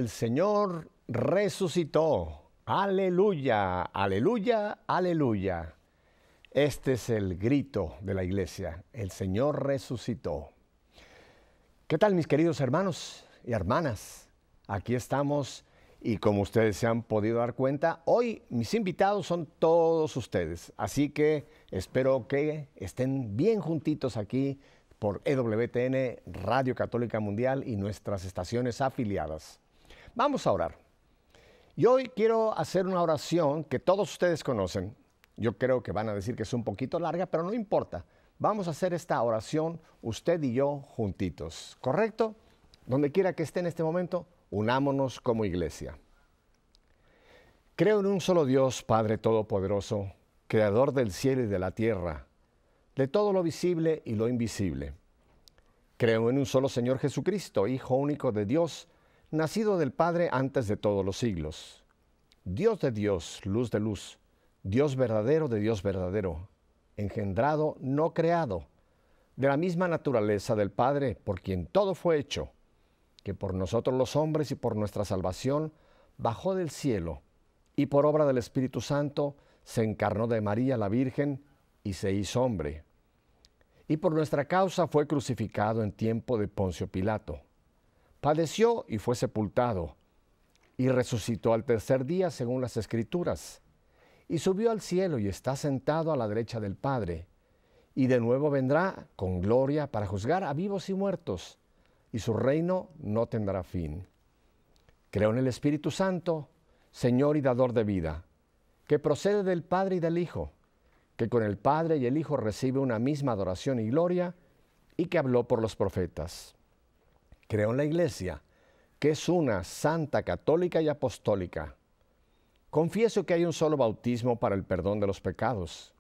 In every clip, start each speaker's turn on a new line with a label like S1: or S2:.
S1: El Señor resucitó. Aleluya, aleluya, aleluya. Este es el grito de la iglesia. El Señor resucitó. ¿Qué tal, mis queridos hermanos y hermanas? Aquí estamos y como ustedes se han podido dar cuenta, hoy mis invitados son todos ustedes. Así que espero que estén bien juntitos aquí por EWTN, Radio Católica Mundial y nuestras estaciones afiliadas. Vamos a orar. Y hoy quiero hacer una oración que todos ustedes conocen. Yo creo que van a decir que es un poquito larga, pero no importa. Vamos a hacer esta oración usted y yo juntitos, ¿correcto? Donde quiera que esté en este momento, unámonos como iglesia. Creo en un solo Dios, Padre Todopoderoso, Creador del cielo y de la tierra, de todo lo visible y lo invisible. Creo en un solo Señor Jesucristo, Hijo único de Dios, nacido del Padre antes de todos los siglos. Dios de Dios, luz de luz, Dios verdadero de Dios verdadero, engendrado, no creado, de la misma naturaleza del Padre, por quien todo fue hecho, que por nosotros los hombres y por nuestra salvación bajó del cielo, y por obra del Espíritu Santo se encarnó de María la Virgen y se hizo hombre. Y por nuestra causa fue crucificado en tiempo de Poncio Pilato. Padeció y fue sepultado, y resucitó al tercer día según las Escrituras, y subió al cielo y está sentado a la derecha del Padre, y de nuevo vendrá con gloria para juzgar a vivos y muertos, y su reino no tendrá fin. Creo en el Espíritu Santo, Señor y dador de vida, que procede del Padre y del Hijo, que con el Padre y el Hijo recibe una misma adoración y gloria, y que habló por los profetas. Creo en la Iglesia, que es una, santa, católica y apostólica. Confieso que hay un solo bautismo para el perdón de los pecados.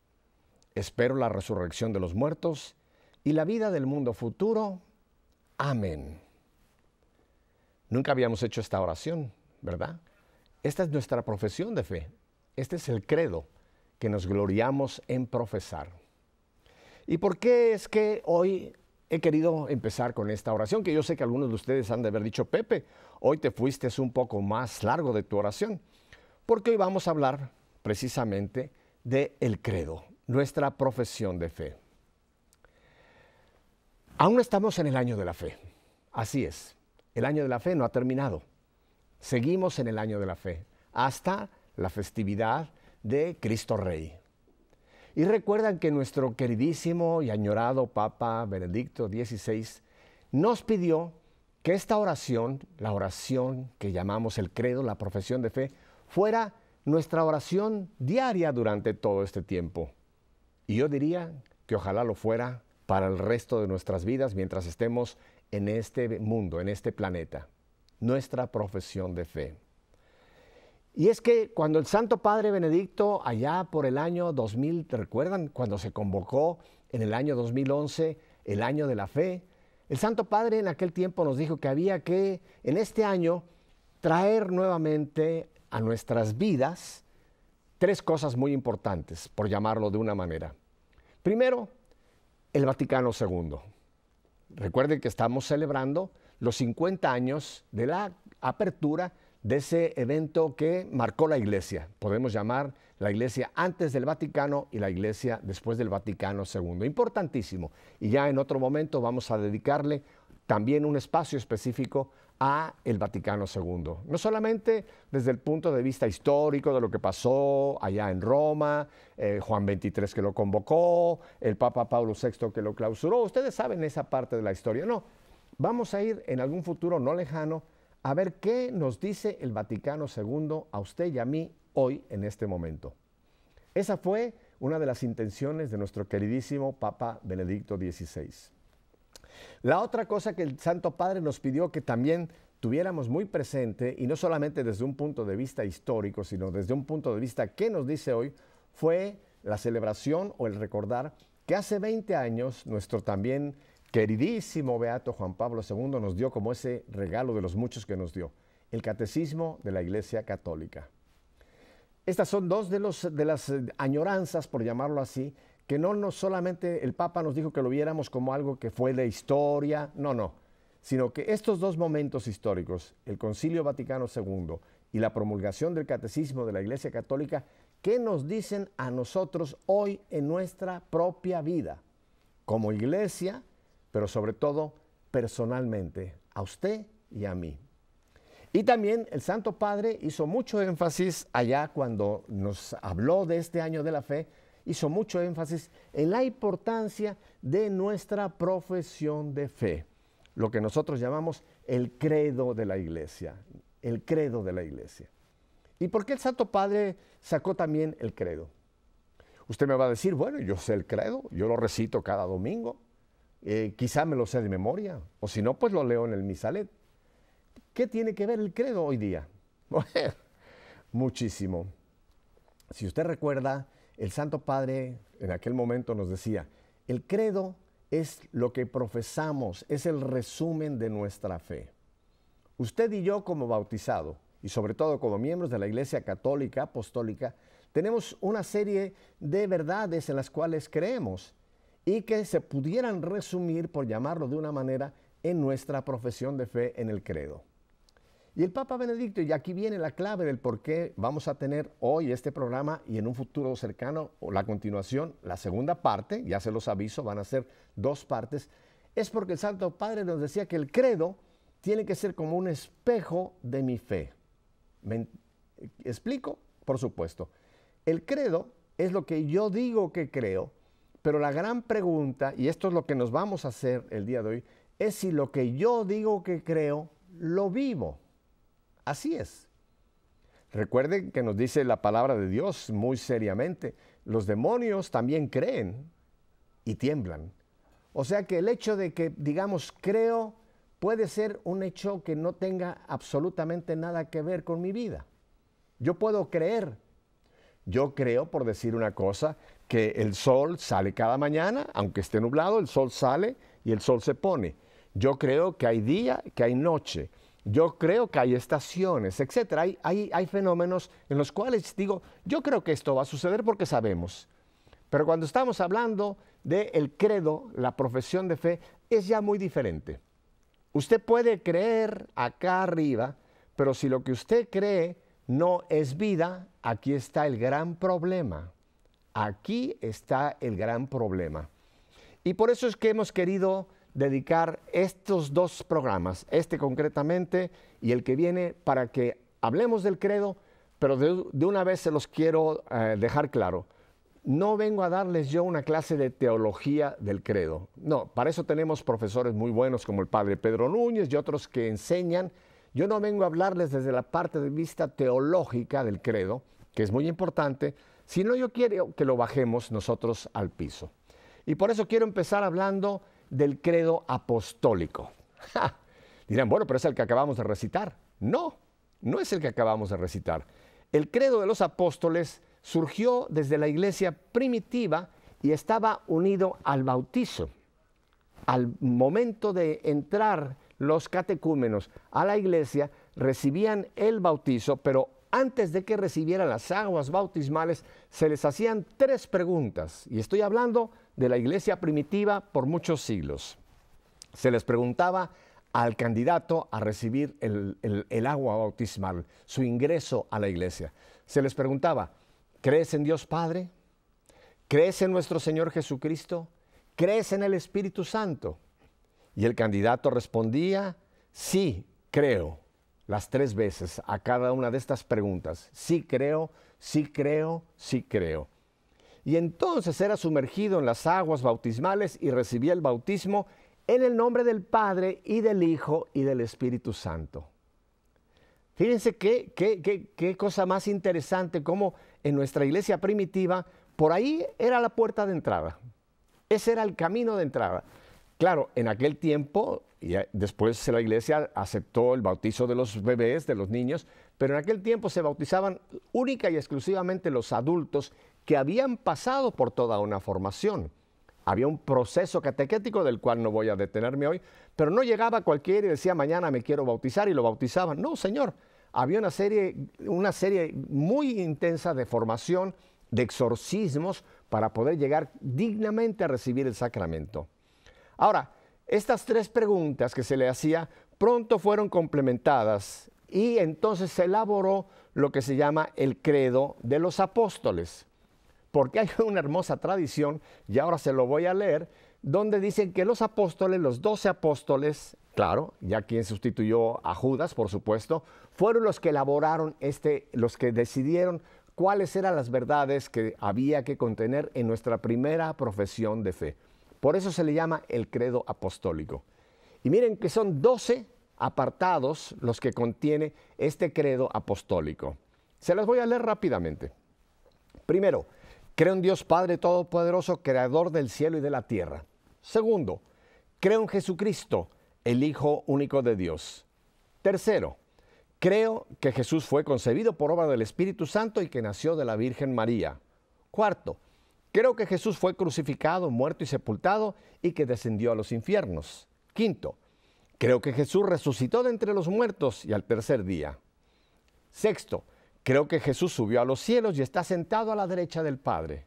S1: Espero la resurrección de los muertos y la vida del mundo futuro. Amén. Nunca habíamos hecho esta oración, ¿verdad? Esta es nuestra profesión de fe. Este es el credo que nos gloriamos en profesar. ¿Y por qué es que hoy he querido empezar con esta oración? Que yo sé que algunos de ustedes han de haber dicho, Pepe, hoy te fuiste un poco más largo de tu oración. Porque hoy vamos a hablar precisamente del credo, nuestra profesión de fe. Aún estamos en el año de la fe. Así es, el año de la fe no ha terminado. Seguimos en el año de la fe hasta la festividad de Cristo Rey. Y recuerdan que nuestro queridísimo y añorado Papa Benedicto XVI nos pidió que esta oración, la oración que llamamos el credo, la profesión de fe, fuera nuestra oración diaria durante todo este tiempo. Y yo diría que ojalá lo fuera para el resto de nuestras vidas mientras estemos en este mundo, en este planeta. Nuestra profesión de fe. Y es que cuando el Santo Padre Benedicto, allá por el año 2000, ¿te recuerdan? Cuando se convocó en el año 2011, el año de la fe, el Santo Padre en aquel tiempo nos dijo que había que, en este año, traer nuevamente a nuestras vidas tres cosas muy importantes, por llamarlo de una manera. Primero, el Vaticano II. Recuerden que estamos celebrando los 50 años de la apertura de ese evento que marcó la Iglesia. Podemos llamar la Iglesia antes del Vaticano y la Iglesia después del Vaticano II. Importantísimo. Y ya en otro momento vamos a dedicarle también un espacio específico a el Vaticano II. No solamente desde el punto de vista histórico de lo que pasó allá en Roma, Juan XXIII que lo convocó, el Papa Pablo VI que lo clausuró. Ustedes saben esa parte de la historia. No, vamos a ir en algún futuro no lejano a ver qué nos dice el Vaticano II a usted y a mí hoy en este momento. Esa fue una de las intenciones de nuestro queridísimo Papa Benedicto XVI. La otra cosa que el Santo Padre nos pidió que también tuviéramos muy presente, y no solamente desde un punto de vista histórico, sino desde un punto de vista que nos dice hoy, fue la celebración o el recordar que hace 20 años nuestro también queridísimo Beato Juan Pablo II nos dio como ese regalo de los muchos que nos dio, el Catecismo de la Iglesia Católica. Estas son dos de las añoranzas, por llamarlo así, que no solamente el Papa nos dijo que lo viéramos como algo que fue de historia, no, sino que estos dos momentos históricos, el Concilio Vaticano II y la promulgación del Catecismo de la Iglesia Católica, ¿qué nos dicen a nosotros hoy en nuestra propia vida? Como iglesia, pero sobre todo personalmente, a usted y a mí. Y también el Santo Padre hizo mucho énfasis allá cuando nos habló de este año de la fe, hizo mucho énfasis en la importancia de nuestra profesión de fe, lo que nosotros llamamos el credo de la iglesia, el credo de la iglesia. ¿Y por qué el Santo Padre sacó también el credo? Usted me va a decir, bueno, yo sé el credo, yo lo recito cada domingo, quizá me lo sé de memoria, o si no, pues lo leo en el misalet. ¿Qué tiene que ver el credo hoy día? Bueno, muchísimo. Si usted recuerda, el Santo Padre en aquel momento nos decía, el credo es lo que profesamos, es el resumen de nuestra fe. Usted y yo como bautizado, y sobre todo como miembros de la Iglesia Católica Apostólica, tenemos una serie de verdades en las cuales creemos y que se pudieran resumir, por llamarlo de una manera, en nuestra profesión de fe en el credo. Y el Papa Benedicto, y aquí viene la clave del por qué vamos a tener hoy este programa y en un futuro cercano, o la continuación, la segunda parte, ya se los aviso, van a ser 2 partes, es porque el Santo Padre nos decía que el credo tiene que ser como un espejo de mi fe. ¿Me explico? Por supuesto. El credo es lo que yo digo que creo, pero la gran pregunta, y esto es lo que nos vamos a hacer el día de hoy, es si lo que yo digo que creo, lo vivo. Así es. Recuerden que nos dice la palabra de Dios muy seriamente, los demonios también creen y tiemblan. O sea que el hecho de que digamos creo puede ser un hecho que no tenga absolutamente nada que ver con mi vida. Yo puedo creer. Yo creo, por decir una cosa, que el sol sale cada mañana, aunque esté nublado, el sol sale y el sol se pone. Yo creo que hay día, que hay noche. Yo creo que hay estaciones, etcétera. Hay fenómenos en los cuales digo, yo creo que esto va a suceder porque sabemos. Pero cuando estamos hablando del credo, la profesión de fe, es ya muy diferente. Usted puede creer acá arriba, pero si lo que usted cree no es vida, aquí está el gran problema. Aquí está el gran problema. Y por eso es que hemos querido dedicar estos 2 programas, este concretamente y el que viene, para que hablemos del credo, pero de una vez se los quiero dejar claro. No vengo a darles yo una clase de teología del credo. No, para eso tenemos profesores muy buenos como el padre Pedro Núñez y otros que enseñan. Yo no vengo a hablarles desde la parte de vista teológica del credo, que es muy importante, sino yo quiero que lo bajemos nosotros al piso. Y por eso quiero empezar hablando del credo apostólico. ¡Ja! Dirán, bueno, pero es el que acabamos de recitar. No, no es el que acabamos de recitar. El credo de los apóstoles surgió desde la iglesia primitiva y estaba unido al bautizo. Al momento de entrar los catecúmenos a la iglesia, recibían el bautizo, pero antes de que recibieran las aguas bautismales, se les hacían 3 preguntas. Y estoy hablando de la iglesia primitiva por muchos siglos. Se les preguntaba al candidato a recibir el agua bautismal, su ingreso a la iglesia. Se les preguntaba, ¿crees en Dios Padre? ¿Crees en nuestro Señor Jesucristo? ¿Crees en el Espíritu Santo? Y el candidato respondía, sí, creo, las 3 veces a cada una de estas preguntas. Sí creo, sí creo, sí creo. Y entonces era sumergido en las aguas bautismales y recibía el bautismo en el nombre del Padre y del Hijo y del Espíritu Santo. Fíjense qué cosa más interesante, como en nuestra iglesia primitiva, por ahí era la puerta de entrada. Ese era el camino de entrada. Claro, en aquel tiempo, y después la iglesia aceptó el bautizo de los bebés, de los niños, pero en aquel tiempo se bautizaban única y exclusivamente los adultos que habían pasado por toda una formación. Había un proceso catequético del cual no voy a detenerme hoy, pero no llegaba cualquiera y decía, mañana me quiero bautizar, y lo bautizaban. No, señor, había una serie muy intensa de formación, de exorcismos, para poder llegar dignamente a recibir el sacramento. Ahora, Estas tres preguntas que se le hacía pronto fueron complementadas y entonces se elaboró lo que se llama el credo de los apóstoles. Porque hay una hermosa tradición, y ahora se lo voy a leer, donde dicen que los apóstoles, los 12 apóstoles, claro, ya quien sustituyó a Judas, por supuesto, fueron los que elaboraron los que decidieron cuáles eran las verdades que había que contener en nuestra primera profesión de fe. Por eso se le llama el credo apostólico. Y miren que son 12 apartados los que contiene este credo apostólico. Se los voy a leer rápidamente. Primero, creo en Dios Padre Todopoderoso, Creador del cielo y de la tierra. Segundo, creo en Jesucristo, el Hijo único de Dios. Tercero, creo que Jesús fue concebido por obra del Espíritu Santo y que nació de la Virgen María. Cuarto, creo que Jesús fue crucificado, muerto y sepultado y que descendió a los infiernos. Quinto, creo que Jesús resucitó de entre los muertos y al tercer día. Sexto, creo que Jesús subió a los cielos y está sentado a la derecha del Padre.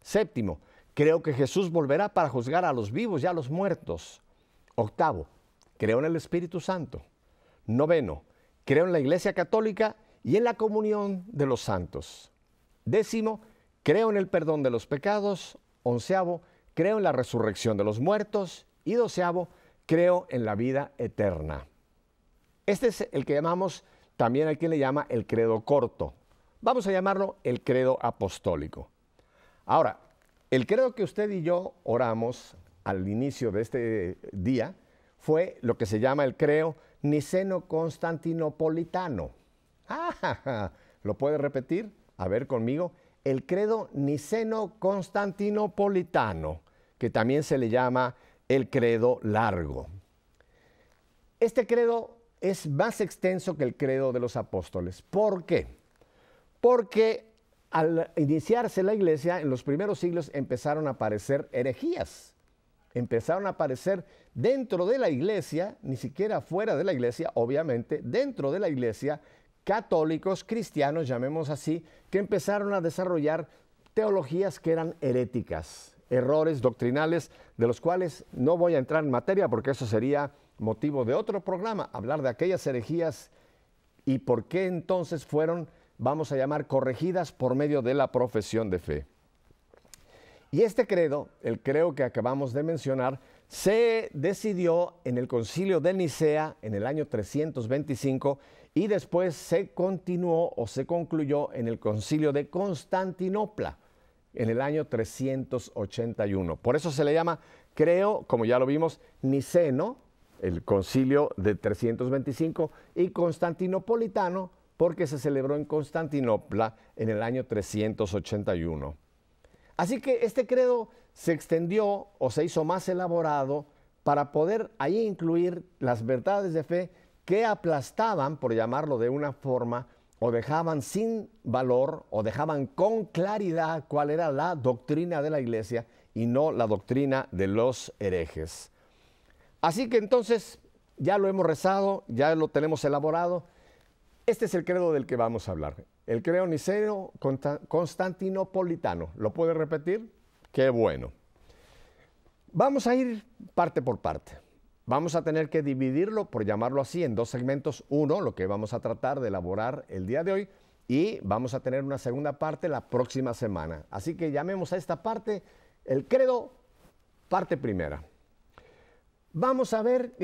S1: Séptimo, creo que Jesús volverá para juzgar a los vivos y a los muertos. Octavo, creo en el Espíritu Santo. Noveno, creo en la Iglesia Católica y en la comunión de los santos. Décimo, creo en el perdón de los pecados. Onceavo, creo en la resurrección de los muertos. Y doceavo, creo en la vida eterna. Este es el que llamamos, también hay quien le llama el credo corto. Vamos a llamarlo el credo apostólico. Ahora, el credo que usted y yo oramos al inicio de este día fue lo que se llama el credo niceno-constantinopolitano. ¿Lo puede repetir? A ver conmigo. El credo niceno-constantinopolitano, que también se le llama el credo largo. Este credo es más extenso que el credo de los apóstoles. ¿Por qué? Porque al iniciarse la iglesia, en los primeros siglos empezaron a aparecer herejías. Empezaron a aparecer dentro de la iglesia, ni siquiera fuera de la iglesia, obviamente, dentro de la iglesia, católicos, cristianos, llamemos así, que empezaron a desarrollar teologías que eran heréticas, errores doctrinales de los cuales no voy a entrar en materia porque eso sería motivo de otro programa, hablar de aquellas herejías y por qué entonces fueron, vamos a llamar, corregidas por medio de la profesión de fe. Y este credo, el credo que acabamos de mencionar, se decidió en el Concilio de Nicea en el año 325 y después se continuó o se concluyó en el Concilio de Constantinopla en el año 381. Por eso se le llama credo, como ya lo vimos, niceno, el Concilio de 325, y constantinopolitano, porque se celebró en Constantinopla en el año 381. Así que este credo se extendió o se hizo más elaborado para poder ahí incluir las verdades de fe que aplastaban, por llamarlo de una forma, o dejaban sin valor o dejaban con claridad cuál era la doctrina de la iglesia y no la doctrina de los herejes. Así que entonces ya lo hemos rezado, ya lo tenemos elaborado. Este es el credo del que vamos a hablar. El credo niceno constantinopolitano. ¿Lo puede repetir? Qué bueno. Vamos a ir parte por parte. Vamos a tener que dividirlo, por llamarlo así, en dos segmentos. Uno, lo que vamos a tratar de elaborar el día de hoy, y vamos a tener una segunda parte la próxima semana. Así que llamemos a esta parte el credo, parte primera. Vamos a ver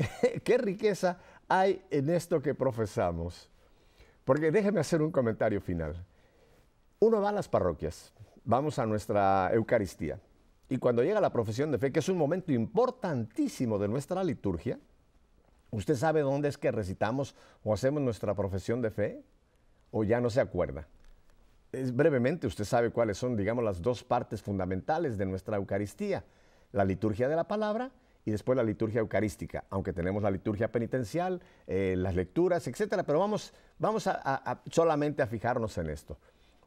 S1: qué riqueza hay en esto que profesamos. Porque déjeme hacer un comentario final. Uno va a las parroquias, vamos a nuestra Eucaristía, y cuando llega la profesión de fe, que es un momento importantísimo de nuestra liturgia, ¿usted sabe dónde es que recitamos o hacemos nuestra profesión de fe? ¿O ya no se acuerda? Brevemente, usted sabe cuáles son, digamos, las dos partes fundamentales de nuestra Eucaristía. La liturgia de la palabra y después la liturgia eucarística, aunque tenemos la liturgia penitencial, las lecturas, etcétera, pero vamos solamente a fijarnos en esto.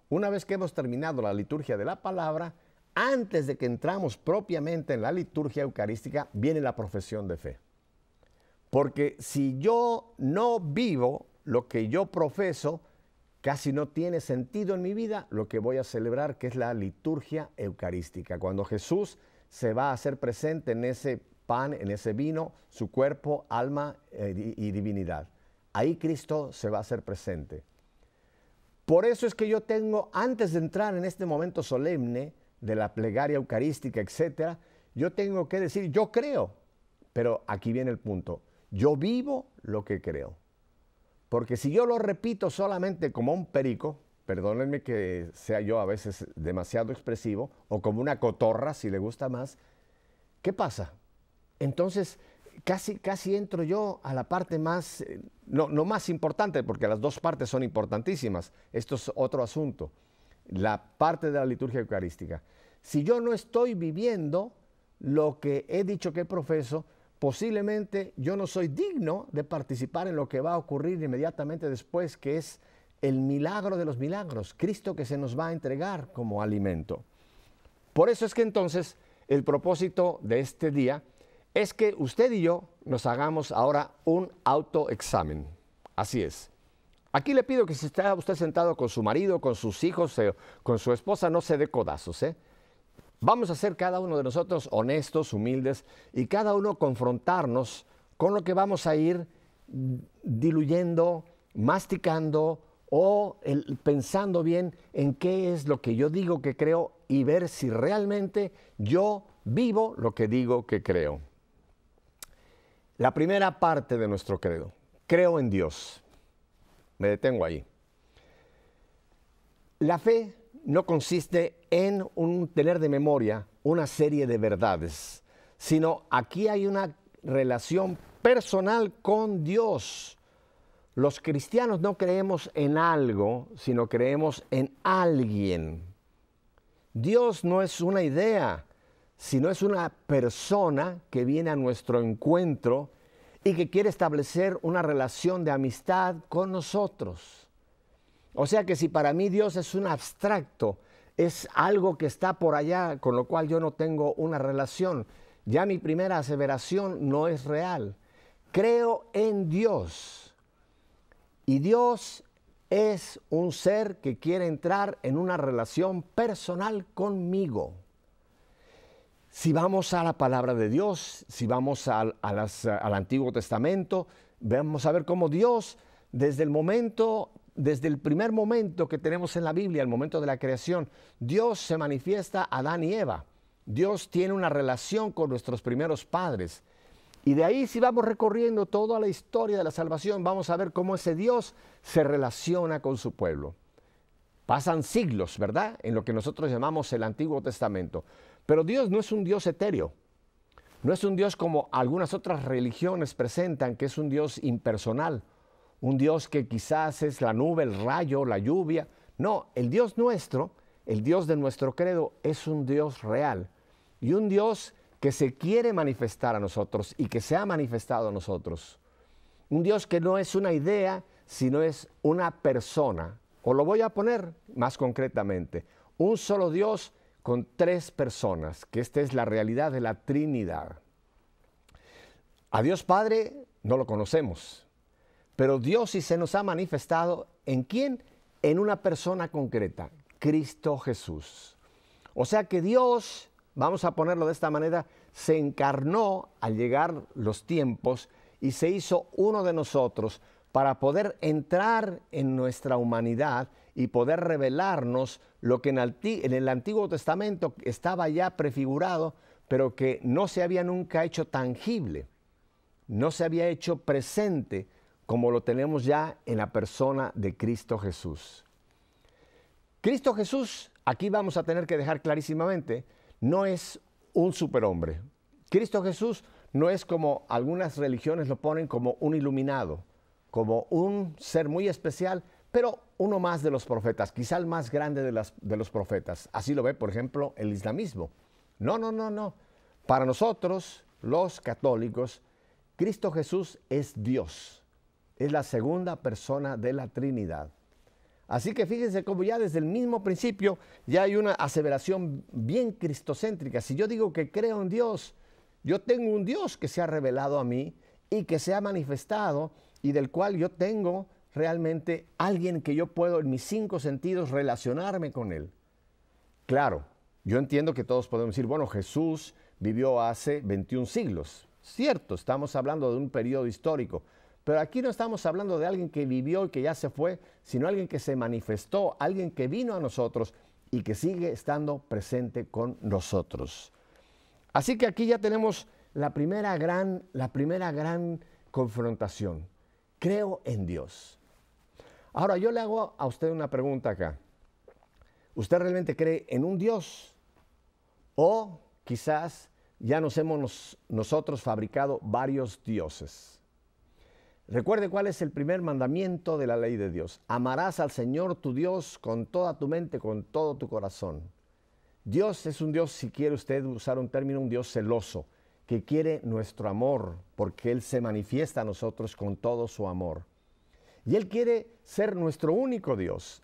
S1: Una vez que hemos terminado la liturgia de la palabra, antes de que entramos propiamente en la liturgia eucarística, viene la profesión de fe. Porque si yo no vivo lo que yo profeso, casi no tiene sentido en mi vida lo que voy a celebrar, que es la liturgia eucarística. Cuando Jesús se va a hacer presente en ese pan, en ese vino, su cuerpo, alma y divinidad. Ahí Cristo se va a hacer presente. Por eso es que yo tengo, antes de entrar en este momento solemne de la plegaria eucarística, etcétera, yo tengo que decir, yo creo. Pero aquí viene el punto. Yo vivo lo que creo. Porque si yo lo repito solamente como un perico, perdónenme que sea yo a veces demasiado expresivo, o como una cotorra, si le gusta más, ¿qué pasa? Entonces, casi entro yo a la parte más, no más importante, porque las dos partes son importantísimas. Esto es otro asunto, la parte de la liturgia eucarística. Si yo no estoy viviendo lo que he dicho que profeso, posiblemente yo no soy digno de participar en lo que va a ocurrir inmediatamente después, que es el milagro de los milagros, Cristo que se nos va a entregar como alimento. Por eso es que entonces el propósito de este día es que usted y yo nos hagamos ahora un autoexamen. Así es. Aquí le pido que si está usted sentado con su marido, con sus hijos, con su esposa, no se dé codazos, ¿eh? Vamos a ser cada uno de nosotros honestos, humildes, y cada uno confrontarnos con lo que vamos a ir diluyendo, masticando o pensando bien en qué es lo que yo digo que creo y ver si realmente yo vivo lo que digo que creo. La primera parte de nuestro credo, creo en Dios. Me detengo ahí. La fe no consiste en tener de memoria una serie de verdades, sino aquí hay una relación personal con Dios. Los cristianos no creemos en algo, sino creemos en alguien. Dios no es una idea, sino es una persona que viene a nuestro encuentro y que quiere establecer una relación de amistad con nosotros. O sea que si para mí Dios es un abstracto, es algo que está por allá, con lo cual yo no tengo una relación, ya mi primera aseveración no es real. Creo en Dios. Y Dios es un ser que quiere entrar en una relación personal conmigo. Si vamos a la palabra de Dios, si vamos al Antiguo Testamento, vamos a ver cómo Dios, desde el primer momento que tenemos en la Biblia, el momento de la creación, Dios se manifiesta a Adán y Eva. Dios tiene una relación con nuestros primeros padres. Y de ahí, si vamos recorriendo toda la historia de la salvación, vamos a ver cómo ese Dios se relaciona con su pueblo. Pasan siglos, ¿verdad?, en lo que nosotros llamamos el Antiguo Testamento. Pero Dios no es un Dios etéreo. No es un Dios como algunas otras religiones presentan, que es un Dios impersonal. Un Dios que quizás es la nube, el rayo, la lluvia. No, el Dios nuestro, el Dios de nuestro credo, es un Dios real. Y un Dios que se quiere manifestar a nosotros y que se ha manifestado a nosotros. Un Dios que no es una idea, sino es una persona. O lo voy a poner más concretamente. Un solo Dios con tres personas, que esta es la realidad de la Trinidad. A Dios Padre no lo conocemos, pero Dios sí se nos ha manifestado. ¿En quién? En una persona concreta, Cristo Jesús. O sea que Dios, vamos a ponerlo de esta manera, se encarnó al llegar los tiempos y se hizo uno de nosotros para poder entrar en nuestra humanidad y poder revelarnos lo que en el Antiguo Testamento estaba ya prefigurado, pero que no se había nunca hecho tangible, no se había hecho presente como lo tenemos ya en la persona de Cristo Jesús. Cristo Jesús, aquí vamos a tener que dejar clarísimamente, no es un superhombre. Cristo Jesús no es como algunas religiones lo ponen, como un iluminado, como un ser muy especial, pero uno más de los profetas, quizá el más grande de los profetas. Así lo ve, por ejemplo, el islamismo. No. Para nosotros, los católicos, Cristo Jesús es Dios. Es la segunda persona de la Trinidad. Así que fíjense cómo ya desde el mismo principio ya hay una aseveración bien cristocéntrica. Si yo digo que creo en Dios, yo tengo un Dios que se ha revelado a mí y que se ha manifestado y del cual yo tengo realmente alguien que yo puedo en mis 5 sentidos relacionarme con él. Claro, yo entiendo que todos podemos decir, bueno, Jesús vivió hace 21 siglos. Cierto, estamos hablando de un periodo histórico, pero aquí no estamos hablando de alguien que vivió y que ya se fue, sino alguien que se manifestó, alguien que vino a nosotros y que sigue estando presente con nosotros. Así que aquí ya tenemos la primera gran confrontación. Creo en Dios. Ahora, yo le hago a usted una pregunta acá. ¿Usted realmente cree en un Dios? ¿O quizás ya nos hemos nosotros fabricado varios dioses? Recuerde cuál es el primer mandamiento de la ley de Dios. Amarás al Señor tu Dios con toda tu mente, con todo tu corazón. Dios es un Dios, si quiere usted usar un término, un Dios celoso, que quiere nuestro amor, porque Él se manifiesta a nosotros con todo su amor. Y Él quiere ser nuestro único Dios.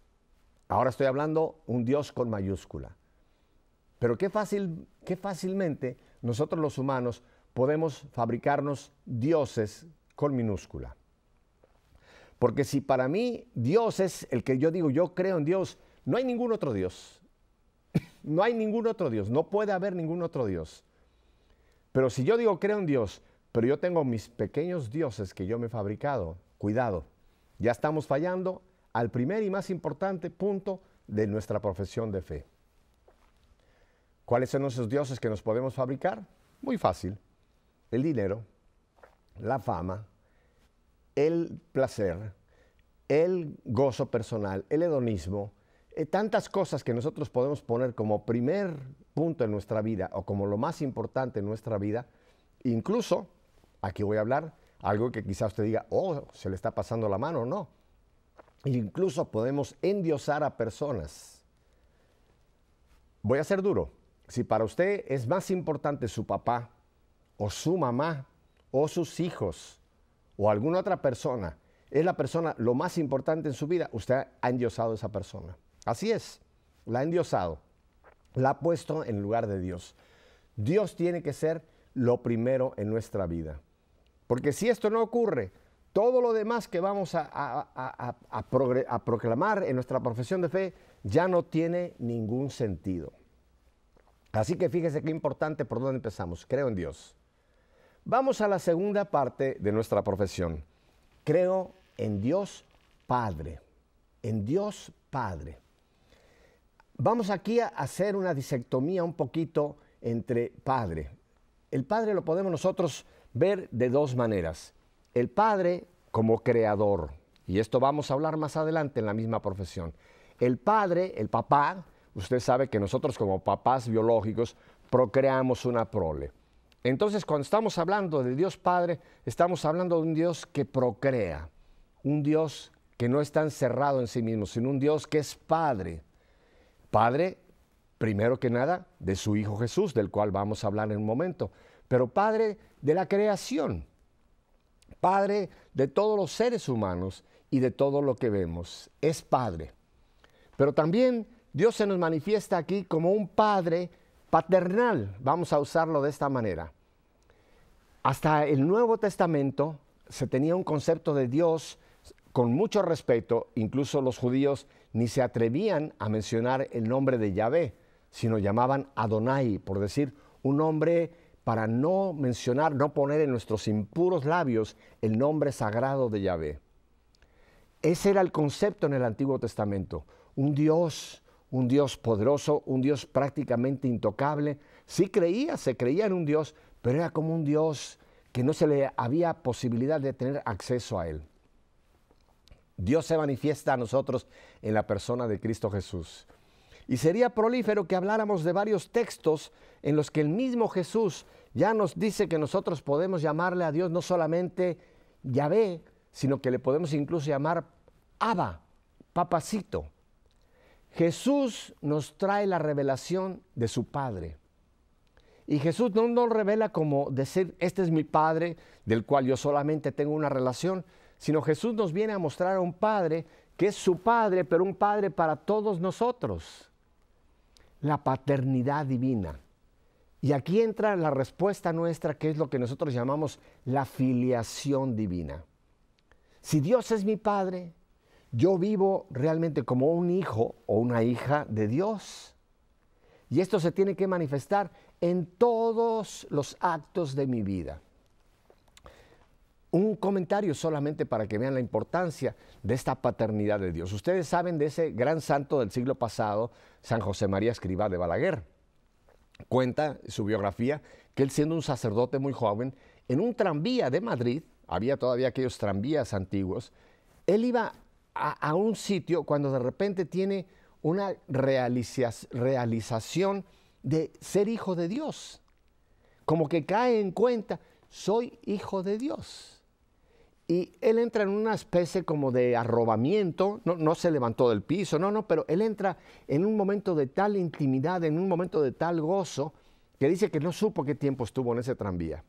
S1: Ahora estoy hablando un Dios con mayúscula. Pero qué fácilmente nosotros los humanos podemos fabricarnos dioses con minúscula. Porque si para mí Dios es el que yo digo, yo creo en Dios, no hay ningún otro Dios. No hay ningún otro Dios, no puede haber ningún otro Dios. Pero si yo digo creo en Dios, pero yo tengo mis pequeños dioses que yo me he fabricado, cuidado, ya estamos fallando al primer y más importante punto de nuestra profesión de fe. ¿Cuáles son esos dioses que nos podemos fabricar? Muy fácil. El dinero, la fama, el placer, el gozo personal, el hedonismo, tantas cosas que nosotros podemos poner como primer punto en nuestra vida o como lo más importante en nuestra vida. Incluso, aquí voy a hablar algo que quizá usted diga, oh, se le está pasando la mano, no. Incluso podemos endiosar a personas. Voy a ser duro. Si para usted es más importante su papá o su mamá o sus hijos o alguna otra persona, es la persona lo más importante en su vida, usted ha endiosado a esa persona. Así es, la ha endiosado, la ha puesto en lugar de Dios. Dios tiene que ser lo primero en nuestra vida. Porque si esto no ocurre, todo lo demás que vamos a proclamar en nuestra profesión de fe ya no tiene ningún sentido. Así que fíjese qué importante por dónde empezamos. Creo en Dios. Vamos a la segunda parte de nuestra profesión. Creo en Dios Padre. En Dios Padre. Vamos aquí a hacer una disectomía un poquito entre Padre. El Padre lo podemos nosotros ver de dos maneras. El Padre como creador, y esto vamos a hablar más adelante en la misma profesión. El Padre, el papá, usted sabe que nosotros como papás biológicos procreamos una prole. Entonces, cuando estamos hablando de Dios Padre, estamos hablando de un Dios que procrea, un Dios que no está encerrado en sí mismo, sino un Dios que es Padre. Padre, primero que nada, de su Hijo Jesús, del cual vamos a hablar en un momento, pero Padre de la creación, Padre de todos los seres humanos y de todo lo que vemos, es Padre. Pero también Dios se nos manifiesta aquí como un Padre paternal, vamos a usarlo de esta manera. Hasta el Nuevo Testamento se tenía un concepto de Dios con mucho respeto, incluso los judíos ni se atrevían a mencionar el nombre de Yahvé, sino llamaban Adonai, por decir un nombre para no mencionar, no poner en nuestros impuros labios el nombre sagrado de Yahvé. Ese era el concepto en el Antiguo Testamento, un Dios poderoso, un Dios prácticamente intocable. Sí se creía en un Dios, pero era como un Dios que no se le había posibilidad de tener acceso a Él. Dios se manifiesta a nosotros en la persona de Cristo Jesús. Y sería prolífero que habláramos de varios textos en los que el mismo Jesús ya nos dice que nosotros podemos llamarle a Dios no solamente Yahvé, sino que le podemos incluso llamar Abba, papacito. Jesús nos trae la revelación de su Padre. Y Jesús no nos revela como decir, este es mi Padre, del cual yo solamente tengo una relación, sino Jesús nos viene a mostrar a un Padre que es su Padre, pero un Padre para todos nosotros. La paternidad divina. Y aquí entra la respuesta nuestra, que es lo que nosotros llamamos la filiación divina. Si Dios es mi Padre, yo vivo realmente como un hijo o una hija de Dios. Y esto se tiene que manifestar en todos los actos de mi vida. Un comentario solamente para que vean la importancia de esta paternidad de Dios. Ustedes saben de ese gran santo del siglo pasado, San José María Escrivá de Balaguer. Cuenta su biografía que él, siendo un sacerdote muy joven, en un tranvía de Madrid, había todavía aquellos tranvías antiguos, él iba a un sitio cuando de repente tiene una realización de ser hijo de Dios. Como que cae en cuenta, soy hijo de Dios. Y él entra en una especie como de arrobamiento, no se levantó del piso, pero él entra en un momento de tal intimidad, en un momento de tal gozo, que dice que no supo qué tiempo estuvo en ese tranvía.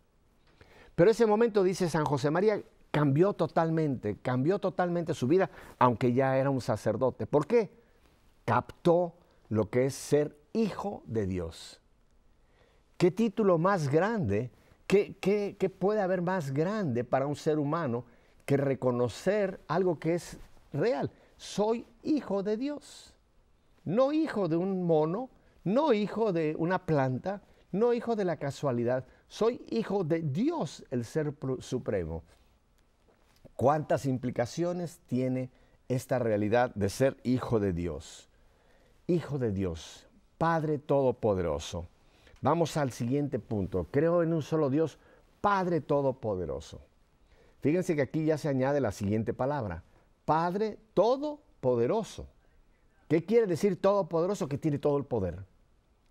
S1: Pero ese momento, dice San José María, cambió totalmente su vida, aunque ya era un sacerdote. ¿Por qué? Captó lo que es ser hijo de Dios. ¿Qué título más grande? ¿Qué puede haber más grande para un ser humano que reconocer algo que es real? Soy hijo de Dios. No hijo de un mono, no hijo de una planta, no hijo de la casualidad. Soy hijo de Dios, el Ser Supremo. ¿Cuántas implicaciones tiene esta realidad de ser hijo de Dios? Hijo de Dios, Padre Todopoderoso. Vamos al siguiente punto. Creo en un solo Dios, Padre Todopoderoso. Fíjense que aquí ya se añade la siguiente palabra, Padre Todopoderoso. ¿Qué quiere decir todopoderoso? Que tiene todo el poder.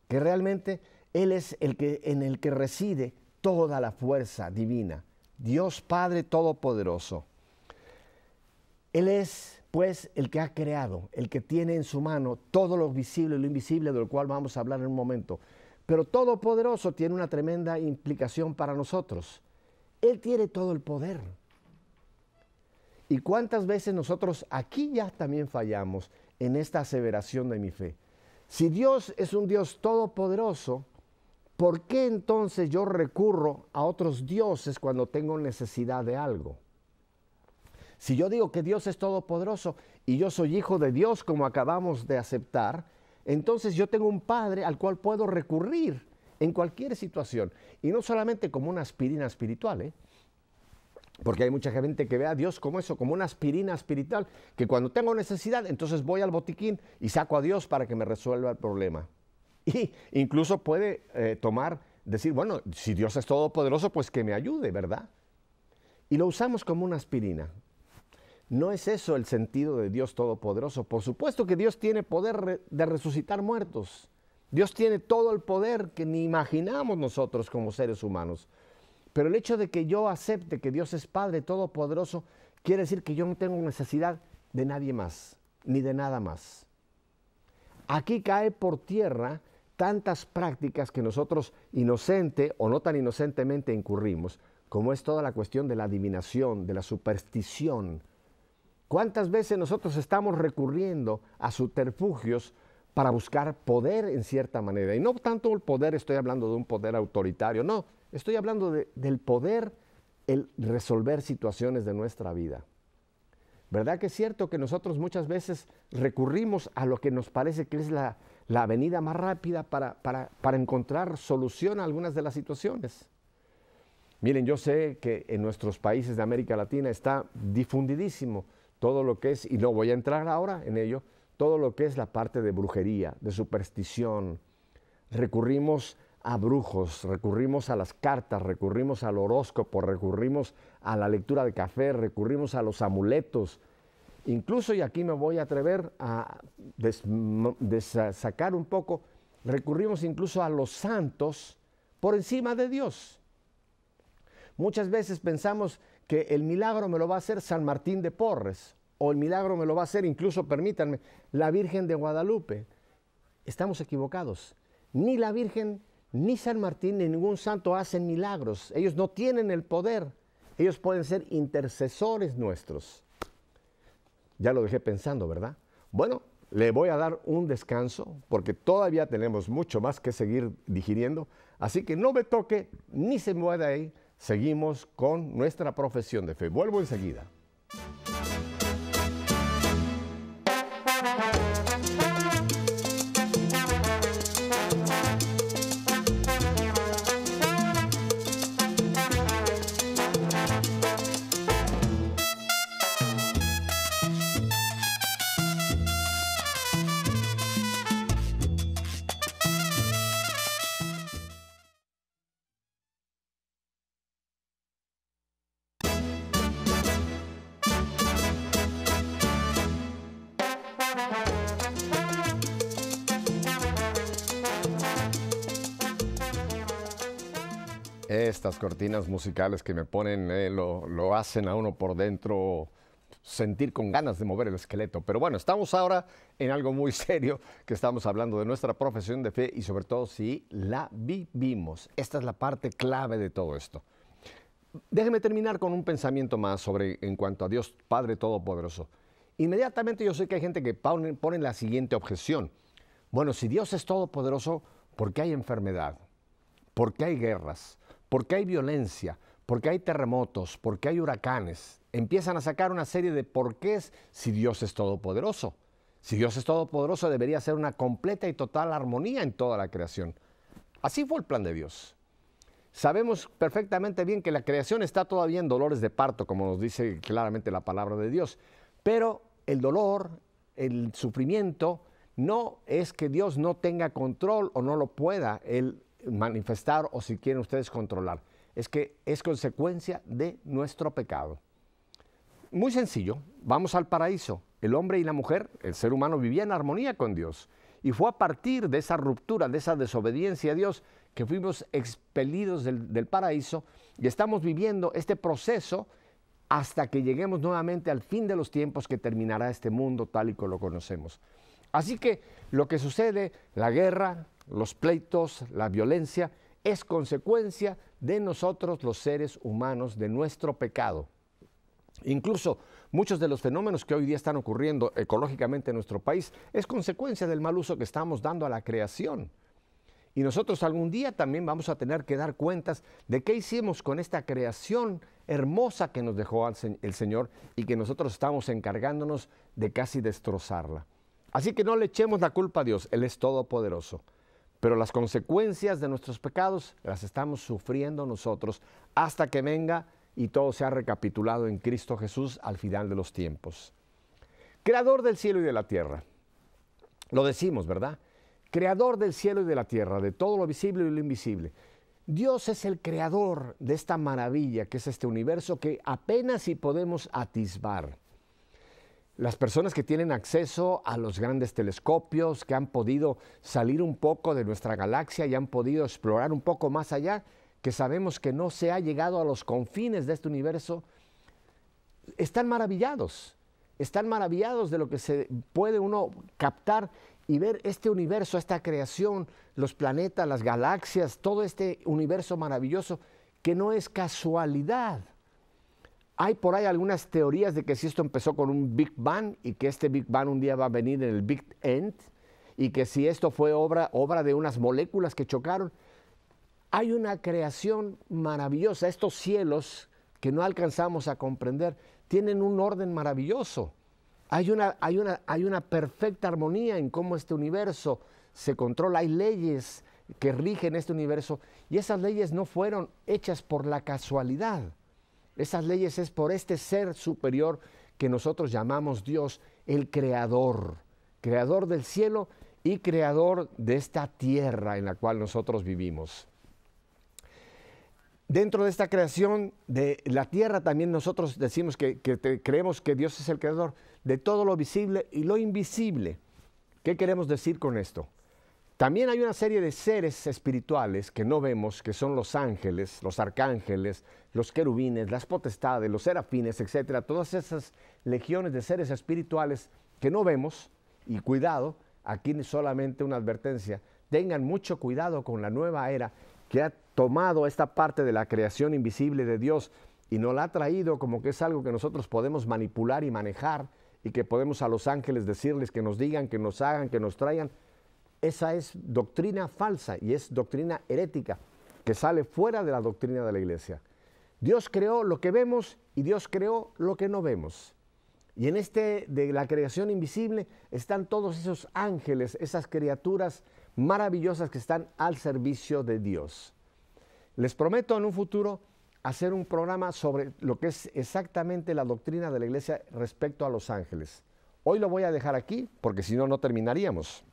S1: Que realmente Él es en el que reside toda la fuerza divina. Dios Padre Todopoderoso. Él es, pues, el que ha creado, el que tiene en su mano todo lo visible y lo invisible, del cual vamos a hablar en un momento. Pero Todopoderoso tiene una tremenda implicación para nosotros. Él tiene todo el poder. ¿Y cuántas veces nosotros aquí ya también fallamos en esta aseveración de mi fe? Si Dios es un Dios todopoderoso, ¿por qué entonces yo recurro a otros dioses cuando tengo necesidad de algo? Si yo digo que Dios es todopoderoso y yo soy hijo de Dios, como acabamos de aceptar, entonces yo tengo un Padre al cual puedo recurrir en cualquier situación. Y no solamente como una aspirina espiritual, porque hay mucha gente que ve a Dios como eso, como una aspirina espiritual, que cuando tengo necesidad, entonces voy al botiquín y saco a Dios para que me resuelva el problema. Y incluso puede decir, bueno, si Dios es todopoderoso, pues que me ayude, ¿verdad? Y lo usamos como una aspirina. No es eso el sentido de Dios todopoderoso. Por supuesto que Dios tiene poder de resucitar muertos. Dios tiene todo el poder que ni imaginamos nosotros como seres humanos. Pero el hecho de que yo acepte que Dios es Padre todopoderoso quiere decir que yo no tengo necesidad de nadie más, ni de nada más. Aquí cae por tierra tantas prácticas que nosotros inocente o no tan inocentemente incurrimos, como es toda la cuestión de la adivinación, de la superstición. ¿Cuántas veces nosotros estamos recurriendo a subterfugios para buscar poder en cierta manera? Y no tanto el poder, estoy hablando de un poder autoritario, no, estoy hablando del poder, el resolver situaciones de nuestra vida. ¿Verdad que es cierto que nosotros muchas veces recurrimos a lo que nos parece que es la avenida más rápida para encontrar solución a algunas de las situaciones? Miren, yo sé que en nuestros países de América Latina está difundidísimo todo lo que es, y no voy a entrar ahora en ello, todo lo que es la parte de brujería, de superstición. Recurrimos a brujos, recurrimos a las cartas, recurrimos al horóscopo, recurrimos a la lectura de café, recurrimos a los amuletos. Incluso, y aquí me voy a atrever a sacar un poco, recurrimos incluso a los santos por encima de Dios. Muchas veces pensamos que el milagro me lo va a hacer San Martín de Porres, o el milagro me lo va a hacer, incluso, permítanme, la Virgen de Guadalupe. Estamos equivocados. Ni la Virgen, ni San Martín, ni ningún santo hacen milagros. Ellos no tienen el poder. Ellos pueden ser intercesores nuestros. Ya lo dejé pensando, ¿verdad? Bueno, le voy a dar un descanso, porque todavía tenemos mucho más que seguir digiriendo. Así que no me toque, ni se mueva de ahí. Seguimos con nuestra profesión de fe. Vuelvo enseguida. Estas cortinas musicales que me ponen lo hacen a uno por dentro sentir con ganas de mover el esqueleto. Pero bueno, estamos ahora en algo muy serio, que estamos hablando de nuestra profesión de fe y sobre todo si la vivimos. Esta es la parte clave de todo esto. Déjeme terminar con un pensamiento más en cuanto a Dios Padre Todopoderoso. Inmediatamente yo sé que hay gente que pone la siguiente objeción. Bueno, si Dios es todopoderoso, ¿por qué hay enfermedad? ¿Por qué hay guerras? ¿Por qué hay violencia? ¿Por qué hay terremotos? ¿Por qué hay huracanes? Empiezan a sacar una serie de porqués si Dios es todopoderoso. Si Dios es todopoderoso, debería ser una completa y total armonía en toda la creación. Así fue el plan de Dios. Sabemos perfectamente bien que la creación está todavía en dolores de parto, como nos dice claramente la palabra de Dios. Pero el dolor, el sufrimiento, no es que Dios no tenga control o no lo pueda él manifestar o si quieren ustedes controlar. Es que es consecuencia de nuestro pecado. Muy sencillo, vamos al paraíso. El hombre y la mujer, el ser humano, vivía en armonía con Dios. Y fue a partir de esa ruptura, de esa desobediencia a Dios, que fuimos expelidos del paraíso y estamos viviendo este proceso hasta que lleguemos nuevamente al fin de los tiempos que terminará este mundo tal y como lo conocemos. Así que lo que sucede, la guerra, los pleitos, la violencia, es consecuencia de nosotros los seres humanos, de nuestro pecado. Incluso muchos de los fenómenos que hoy día están ocurriendo ecológicamente en nuestro país es consecuencia del mal uso que estamos dando a la creación. Y nosotros algún día también vamos a tener que dar cuentas de qué hicimos con esta creación hermosa que nos dejó el Señor y que nosotros estamos encargándonos de casi destrozarla. Así que no le echemos la culpa a Dios, Él es todopoderoso. Pero las consecuencias de nuestros pecados las estamos sufriendo nosotros hasta que venga y todo sea recapitulado en Cristo Jesús al final de los tiempos. Creador del cielo y de la tierra. Lo decimos, ¿verdad? Creador del cielo y de la tierra, de todo lo visible y lo invisible. Dios es el creador de esta maravilla que es este universo que apenas si podemos atisbar. Las personas que tienen acceso a los grandes telescopios, que han podido salir un poco de nuestra galaxia y han podido explorar un poco más allá, que sabemos que no se ha llegado a los confines de este universo, están maravillados de lo que se puede uno captar y ver este universo, esta creación, los planetas, las galaxias, todo este universo maravilloso que no es casualidad. Hay por ahí algunas teorías de que si esto empezó con un Big Bang y que este Big Bang un día va a venir en el Big End y que si esto fue obra de unas moléculas que chocaron. Hay una creación maravillosa. Estos cielos que no alcanzamos a comprender tienen un orden maravilloso. Hay una perfecta armonía en cómo este universo se controla. Hay leyes que rigen este universo y esas leyes no fueron hechas por la casualidad. Esas leyes es por este ser superior que nosotros llamamos Dios, el creador del cielo y creador de esta tierra en la cual nosotros vivimos. Dentro de esta creación de la tierra también nosotros decimos que creemos que Dios es el creador de todo lo visible y lo invisible. ¿Qué queremos decir con esto? También hay una serie de seres espirituales que no vemos, que son los ángeles, los arcángeles, los querubines, las potestades, los serafines, etcétera. Todas esas legiones de seres espirituales que no vemos, y cuidado, aquí solamente una advertencia, tengan mucho cuidado con la nueva era que ha tomado esta parte de la creación invisible de Dios y nos la ha traído como que es algo que nosotros podemos manipular y manejar y que podemos a los ángeles decirles que nos digan, que nos hagan, que nos traigan. Esa es doctrina falsa y es doctrina herética que sale fuera de la doctrina de la iglesia. Dios creó lo que vemos y Dios creó lo que no vemos. Y en de la creación invisible están todos esos ángeles, esas criaturas maravillosas que están al servicio de Dios. Les prometo en un futuro hacer un programa sobre lo que es exactamente la doctrina de la iglesia respecto a los ángeles. Hoy lo voy a dejar aquí porque si no, no terminaríamos.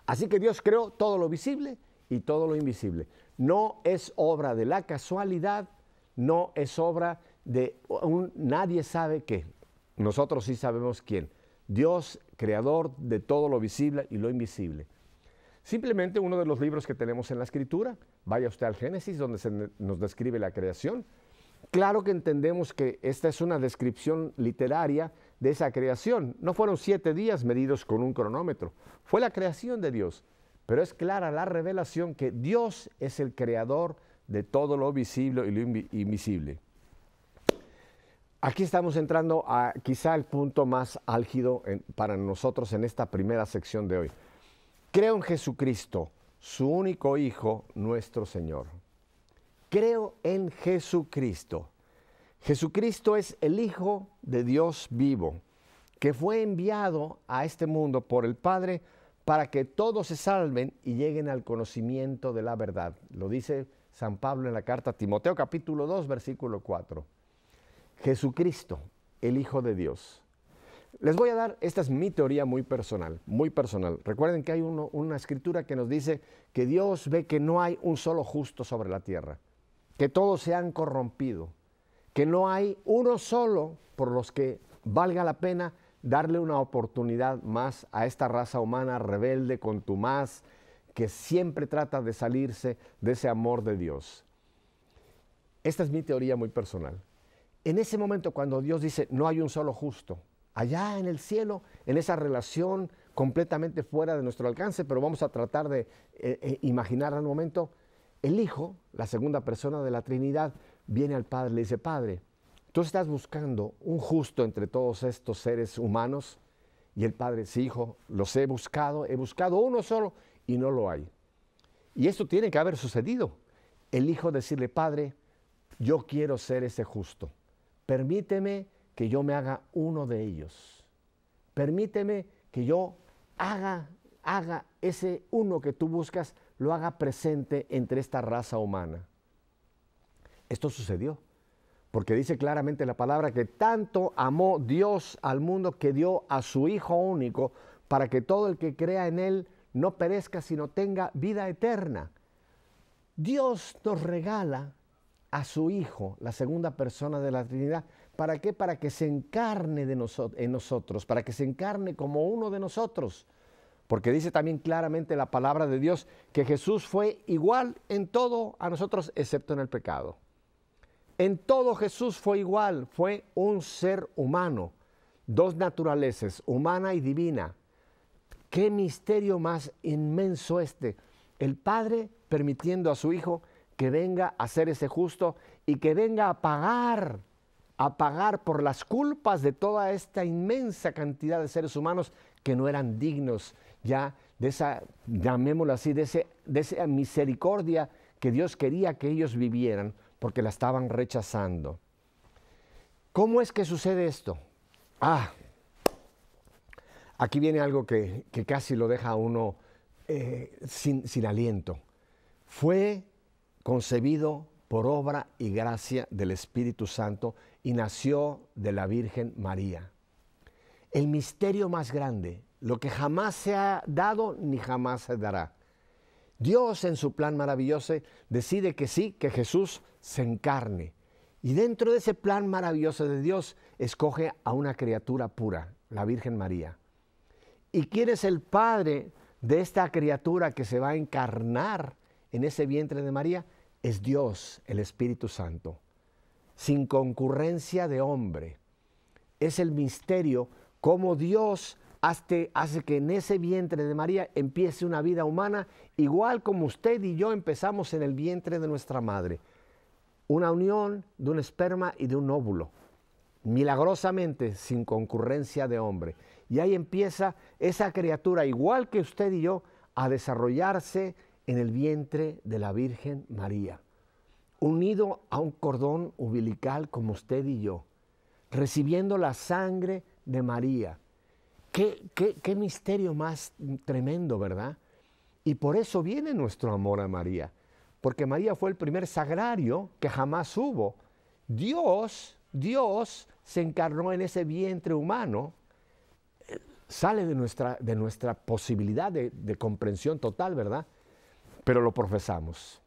S1: Así que Dios creó todo lo visible y todo lo invisible. No es obra de la casualidad, no es obra de nadie sabe qué. Nosotros sí sabemos quién. Dios, creador de todo lo visible y lo invisible. Simplemente uno de los libros que tenemos en la Escritura, vaya usted al Génesis, donde nos describe la creación. Claro que entendemos que esta es una descripción literaria de esa creación. No fueron 7 días medidos con un cronómetro, fue la creación de Dios. Pero es clara la revelación que Dios es el creador de todo lo visible y lo invisible. Aquí estamos entrando a quizá el punto más álgido para nosotros en esta primera sección de hoy. Creo en Jesucristo, su único Hijo, nuestro Señor. Creo en Jesucristo. Jesucristo es el Hijo de Dios vivo, que fue enviado a este mundo por el Padre para que todos se salven y lleguen al conocimiento de la verdad. Lo dice San Pablo en la carta a Timoteo, capítulo 2, versículo 4. Jesucristo, el Hijo de Dios. Les voy a dar, esta es mi teoría muy personal, muy personal. Recuerden que hay una escritura que nos dice que Dios ve que no hay un solo justo sobre la tierra, que todos se han corrompido, que no hay uno solo por los que valga la pena darle una oportunidad más a esta raza humana rebelde, contumaz, que siempre trata de salirse de ese amor de Dios. Esta es mi teoría muy personal. En ese momento cuando Dios dice no hay un solo justo, allá en el cielo, en esa relación completamente fuera de nuestro alcance, pero vamos a tratar de imaginar al momento, el Hijo, la segunda persona de la Trinidad, viene al Padre y le dice, Padre, tú estás buscando un justo entre todos estos seres humanos, y el Padre dice, Hijo, los he buscado uno solo y no lo hay. Y esto tiene que haber sucedido. El Hijo decirle, Padre, yo quiero ser ese justo, permíteme que yo me haga uno de ellos. Permíteme que yo haga ese uno que tú buscas, lo haga presente entre esta raza humana. Esto sucedió, porque dice claramente la palabra que tanto amó Dios al mundo que dio a su Hijo único para que todo el que crea en Él no perezca, sino tenga vida eterna. Dios nos regala a su Hijo, la segunda persona de la Trinidad. ¿Para qué? Para que se encarne en nosotros, para que se encarne como uno de nosotros. Porque dice también claramente la palabra de Dios que Jesús fue igual en todo a nosotros, excepto en el pecado. En todo Jesús fue igual, fue un ser humano, dos naturalezas, humana y divina. Qué misterio más inmenso este. El Padre permitiendo a su Hijo que venga a ser ese justo y que venga a pagar por las culpas de toda esta inmensa cantidad de seres humanos que no eran dignos ya de esa, llamémoslo así, de esa misericordia que Dios quería que ellos vivieran porque la estaban rechazando. ¿Cómo es que sucede esto? Aquí viene algo que casi lo deja a uno sin aliento. Fue concebido por obra y gracia del Espíritu Santo y nació de la Virgen María. El misterio más grande, lo que jamás se ha dado ni jamás se dará. Dios en su plan maravilloso decide que sí, que Jesús se encarne. Y dentro de ese plan maravilloso de Dios escoge a una criatura pura, la Virgen María. ¿Y quién es el padre de esta criatura que se va a encarnar en ese vientre de María? Es Dios, el Espíritu Santo, sin concurrencia de hombre. Es el misterio cómo Dios hace que en ese vientre de María empiece una vida humana, igual como usted y yo empezamos en el vientre de nuestra madre. Una unión de un esperma y de un óvulo, milagrosamente sin concurrencia de hombre. Y ahí empieza esa criatura, igual que usted y yo, a desarrollarse en el vientre de la Virgen María, unido a un cordón umbilical como usted y yo, recibiendo la sangre de María. Qué misterio más tremendo, ¿verdad? Y por eso viene nuestro amor a María, porque María fue el primer sagrario que jamás hubo. Dios se encarnó en ese vientre humano, sale de nuestra posibilidad de comprensión total, ¿verdad? Pero lo profesamos.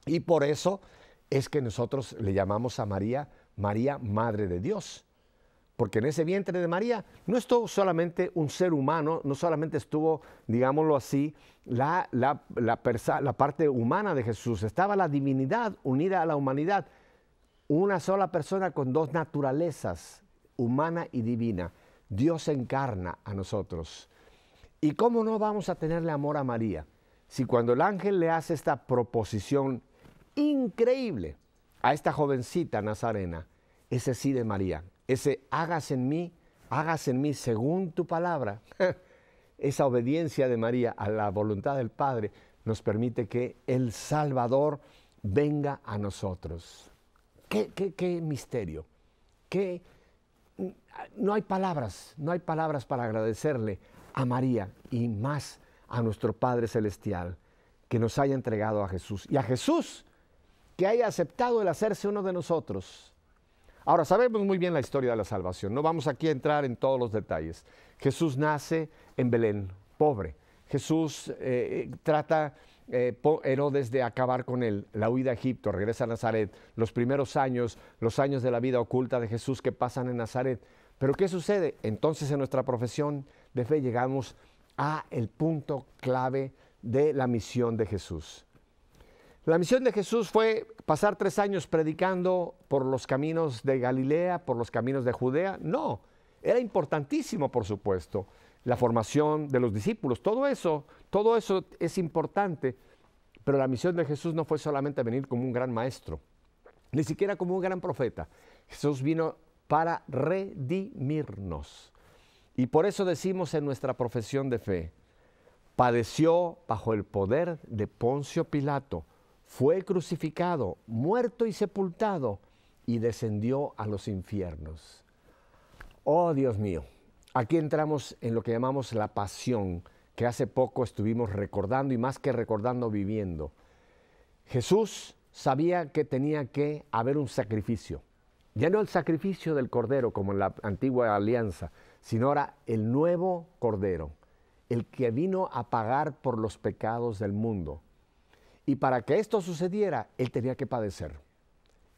S1: Y por eso es que nosotros le llamamos a María, María, Madre de Dios. porque en ese vientre de María no estuvo solamente un ser humano, no solamente estuvo, digámoslo así, la parte humana de Jesús, estaba la divinidad unida a la humanidad, una sola persona con dos naturalezas, humana y divina. Dios se encarna a nosotros. ¿Y cómo no vamos a tenerle amor a María? Si cuando el ángel le hace esta proposición increíble a esta jovencita nazarena, ese sí de María, ese hágase en mí según tu palabra, esa obediencia de María a la voluntad del Padre nos permite que el Salvador venga a nosotros. Qué misterio, no hay palabras para agradecerle a María y más a nuestro Padre Celestial que nos haya entregado a Jesús y a Jesús que haya aceptado el hacerse uno de nosotros. Ahora, sabemos muy bien la historia de la salvación, no vamos aquí a entrar en todos los detalles. Jesús nace en Belén, pobre. Jesús trata Herodes de acabar con él, la huida a Egipto, regresa a Nazaret, los primeros años, los años de la vida oculta de Jesús que pasan en Nazaret. Pero ¿qué sucede? Entonces en nuestra profesión de fe llegamos a el punto clave de la misión de Jesús. La misión de Jesús fue pasar 3 años predicando por los caminos de Galilea, por los caminos de Judea. No, era importantísimo, por supuesto, la formación de los discípulos. Todo eso es importante, pero la misión de Jesús no fue solamente venir como un gran maestro, ni siquiera como un gran profeta. Jesús vino para redimirnos. Y por eso decimos en nuestra profesión de fe, padeció bajo el poder de Poncio Pilato, fue crucificado, muerto y sepultado, y descendió a los infiernos. Oh, Dios mío, aquí entramos en lo que llamamos la pasión, que hace poco estuvimos recordando y más que recordando, viviendo. Jesús sabía que tenía que haber un sacrificio. Ya no el sacrificio del Cordero como en la antigua alianza, sino ahora el nuevo Cordero, el que vino a pagar por los pecados del mundo. Y para que esto sucediera, Él tenía que padecer.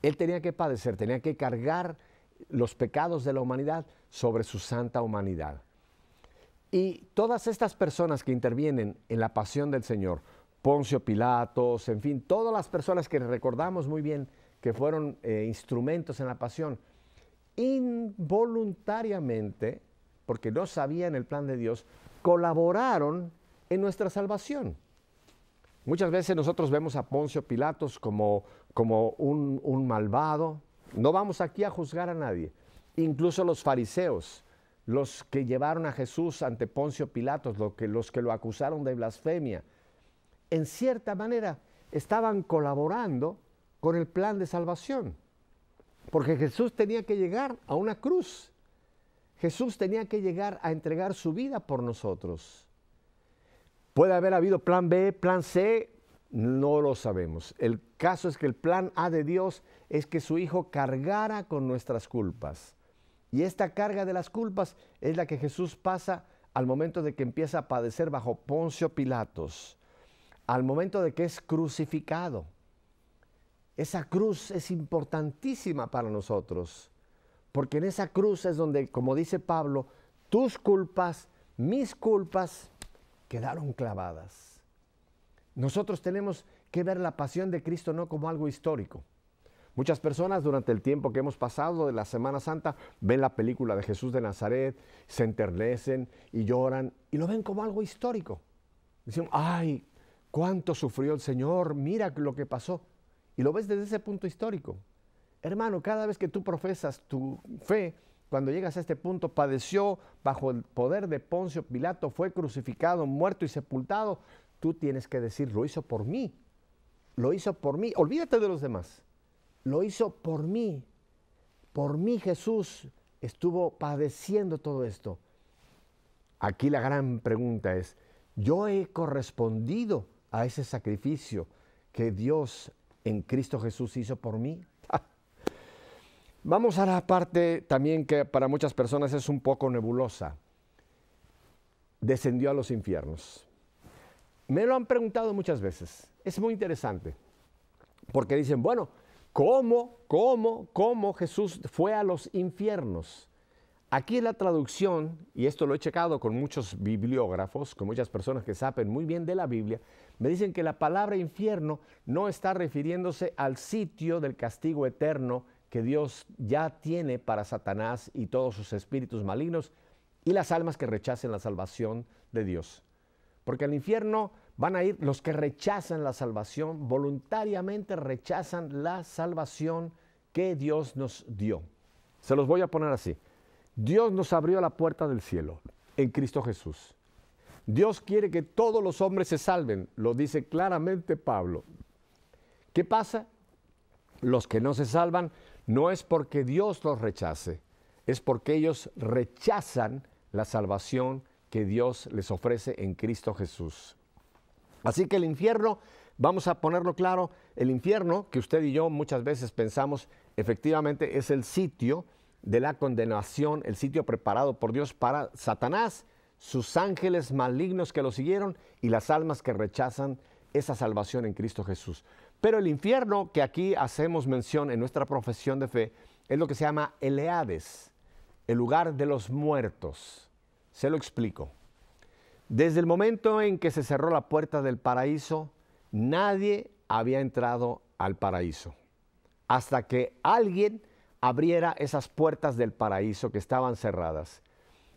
S1: Él tenía que padecer, tenía que cargar los pecados de la humanidad sobre su santa humanidad. Y todas estas personas que intervienen en la pasión del Señor, Poncio Pilatos, en fin, todas las personas que recordamos muy bien que fueron instrumentos en la pasión, involuntariamente, porque no sabían el plan de Dios, colaboraron en nuestra salvación. Muchas veces nosotros vemos a Poncio Pilatos como un malvado. No vamos aquí a juzgar a nadie. Incluso los fariseos, los que llevaron a Jesús ante Poncio Pilatos, los que lo acusaron de blasfemia, en cierta manera estaban colaborando con el plan de salvación. Porque Jesús tenía que llegar a una cruz. Jesús tenía que llegar a entregar su vida por nosotros. ¿Puede haber habido plan B, plan C? No lo sabemos. El caso es que el plan A de Dios es que su Hijo cargara con nuestras culpas. Y esta carga de las culpas es la que Jesús pasa al momento de que empieza a padecer bajo Poncio Pilatos, al momento de que es crucificado. Esa cruz es importantísima para nosotros, porque en esa cruz es donde, como dice Pablo, tus culpas, mis culpas, quedaron clavadas. Nosotros tenemos que ver la pasión de Cristo no como algo histórico. Muchas personas durante el tiempo que hemos pasado de la Semana Santa ven la película de Jesús de Nazaret, se enternecen y lloran y lo ven como algo histórico. Dicen, ay, cuánto sufrió el Señor, mira lo que pasó. Y lo ves desde ese punto histórico. Hermano, cada vez que tú profesas tu fe, cuando llegas a este punto, padeció bajo el poder de Poncio Pilato, fue crucificado, muerto y sepultado, tú tienes que decir, lo hizo por mí. Lo hizo por mí. Olvídate de los demás. Lo hizo por mí. Por mí Jesús estuvo padeciendo todo esto. Aquí la gran pregunta es, ¿yo he correspondido a ese sacrificio que Dios en Cristo Jesús hizo por mí? Vamos a la parte también que para muchas personas es un poco nebulosa. Descendió a los infiernos. Me lo han preguntado muchas veces. Es muy interesante. Porque dicen, bueno, ¿cómo Jesús fue a los infiernos? Aquí en la traducción, y esto lo he checado con muchos bibliógrafos, con muchas personas que saben muy bien de la Biblia, me dicen que la palabra infierno no está refiriéndose al sitio del castigo eterno que Dios ya tiene para Satanás y todos sus espíritus malignos y las almas que rechacen la salvación de Dios. Porque al infierno van a ir los que rechazan la salvación, voluntariamente rechazan la salvación que Dios nos dio. Se los voy a poner así. Dios nos abrió la puerta del cielo en Cristo Jesús. Dios quiere que todos los hombres se salven, lo dice claramente Pablo. ¿Qué pasa? Los que no se salvan no es porque Dios los rechace, es porque ellos rechazan la salvación que Dios les ofrece en Cristo Jesús. Así que el infierno, vamos a ponerlo claro, el infierno, que usted y yo muchas veces pensamos, efectivamente es el sitio de la condenación, el sitio preparado por Dios para Satanás, sus ángeles malignos que lo siguieron y las almas que rechazan esa salvación en Cristo Jesús. Pero el infierno que aquí hacemos mención en nuestra profesión de fe es lo que se llama el Hades, el lugar de los muertos. Se lo explico. Desde el momento en que se cerró la puerta del paraíso, nadie había entrado al paraíso, hasta que alguien abriera esas puertas del paraíso que estaban cerradas.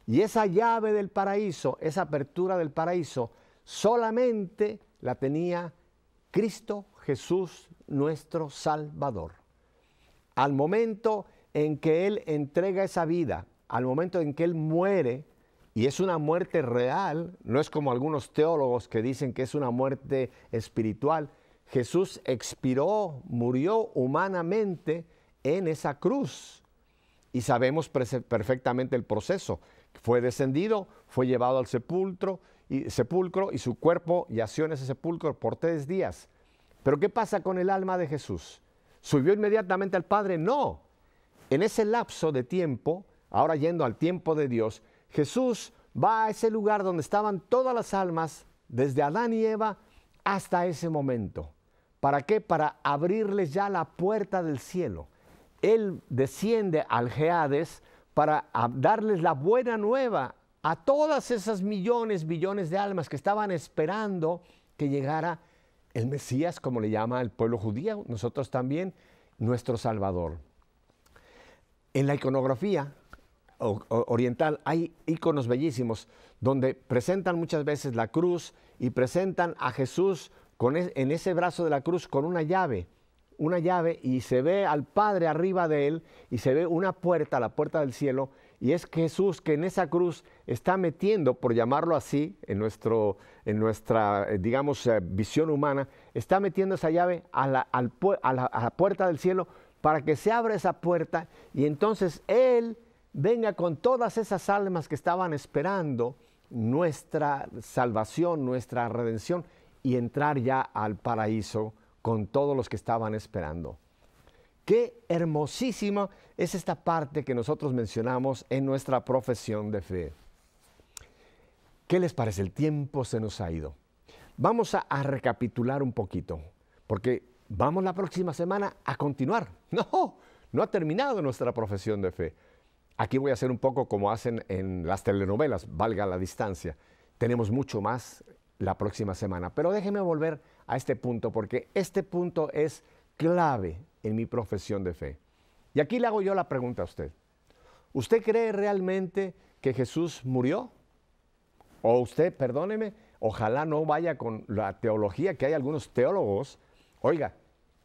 S1: Y esa llave del paraíso, esa apertura del paraíso, solamente la tenía Cristo Jesús, nuestro Salvador. Al momento en que Él entrega esa vida, al momento en que Él muere, y es una muerte real, no es como algunos teólogos que dicen que es una muerte espiritual. Jesús expiró, murió humanamente en esa cruz. Y sabemos perfectamente el proceso. Fue descendido, fue llevado al sepulcro y su cuerpo yació en ese sepulcro por 3 días. Pero ¿qué pasa con el alma de Jesús? ¿Subió inmediatamente al Padre? No. En ese lapso de tiempo, ahora yendo al tiempo de Dios, Jesús va a ese lugar donde estaban todas las almas, desde Adán y Eva hasta ese momento. ¿Para qué? Para abrirles ya la puerta del cielo. Él desciende al Hades para darles la buena nueva a todas esas millones, billones de almas que estaban esperando que llegara el Mesías, como le llama el pueblo judío, nosotros también, nuestro Salvador. En la iconografía oriental hay iconos bellísimos donde presentan muchas veces la cruz y presentan a Jesús en ese brazo de la cruz con una llave y se ve al Padre arriba de él y se ve una puerta, la puerta del cielo, y es Jesús que en esa cruz está metiendo, por llamarlo así, en nuestra digamos, visión humana, está metiendo esa llave a la puerta del cielo para que se abra esa puerta y entonces Él venga con todas esas almas que estaban esperando nuestra salvación, nuestra redención y entrar ya al paraíso con todos los que estaban esperando. Qué hermosísima es esta parte que nosotros mencionamos en nuestra profesión de fe. ¿Qué les parece? El tiempo se nos ha ido. Vamos a recapitular un poquito, porque vamos la próxima semana a continuar. No ha terminado nuestra profesión de fe. Aquí voy a hacer un poco como hacen en las telenovelas, valga la distancia. Tenemos mucho más la próxima semana, pero déjeme volver a este punto, porque este punto es clave en mi profesión de fe. Y aquí le hago yo la pregunta a usted. ¿Usted cree realmente que Jesús murió? O usted, perdóneme, ojalá no vaya con la teología que hay algunos teólogos. Oiga,